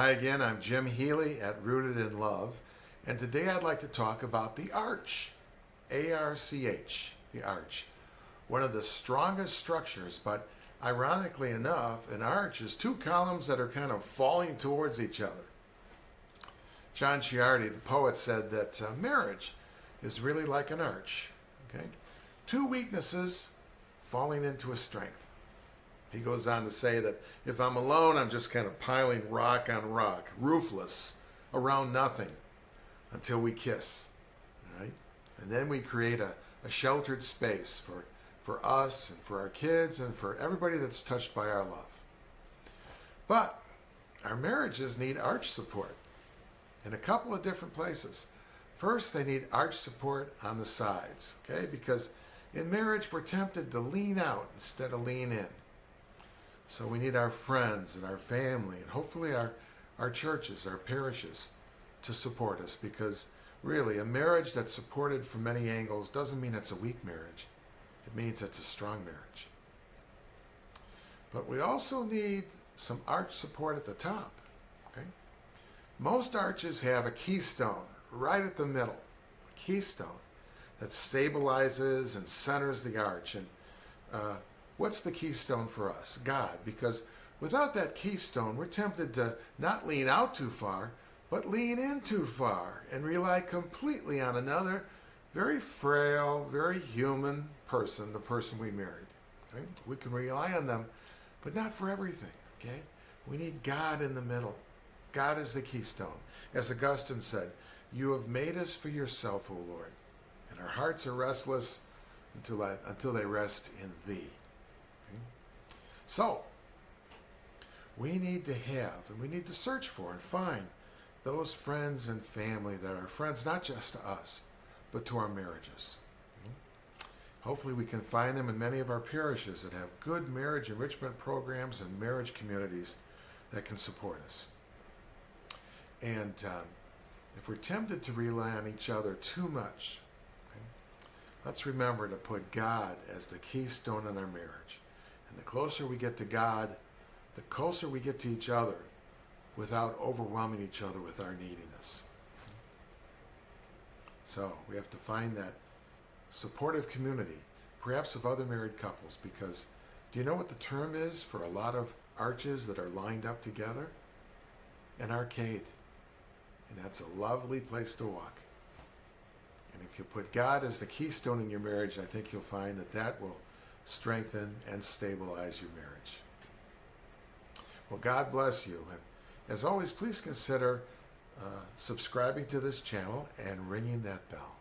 Hi again, I'm Jim Healy at Rooted in Love, and today I'd like to talk about the arch. A-R-C-H, the arch. One of the strongest structures, but ironically enough, an arch is two columns that are kind of falling towards each other. John Ciardi, the poet, said that marriage is really like an arch. Okay? Two weaknesses falling into a strength. He goes on to say that if I'm alone, I'm just kind of piling rock on rock, roofless, around nothing, until we kiss. Right? And then we create a sheltered space for us and for our kids and for everybody that's touched by our love. But our marriages need arch support in a couple of different places. First, they need arch support on the sides, okay? Because in marriage, we're tempted to lean out instead of lean in. So we need our friends and our family and hopefully our churches, our parishes to support us, because really a marriage that's supported from many angles doesn't mean it's a weak marriage. It means it's a strong marriage. But we also need some arch support at the top. Okay? Most arches have a keystone right at the middle, a keystone that stabilizes and centers the arch. And what's the keystone for us? God. Because without that keystone, we're tempted to not lean out too far, but lean in too far and rely completely on another very frail, very human person, the person we married. Okay? We can rely on them, but not for everything. Okay? We need God in the middle. God is the keystone. As Augustine said, "You have made us for yourself, O Lord, and our hearts are restless until they rest in Thee." Okay? So, we need to have, and we need to search for and find those friends and family that are friends not just to us, but to our marriages. Okay? Hopefully we can find them in many of our parishes that have good marriage enrichment programs and marriage communities that can support us. And if we're tempted to rely on each other too much, okay, let's remember to put God as the keystone in our marriage. And the closer we get to God, the closer we get to each other without overwhelming each other with our neediness. So we have to find that supportive community, perhaps of other married couples, because do you know what the term is for a lot of arches that are lined up together? An arcade. And that's a lovely place to walk. And if you put God as the keystone in your marriage, I think you'll find that that will strengthen and stabilize your marriage. Well, God bless you. And as always, please consider subscribing to this channel and ringing that bell.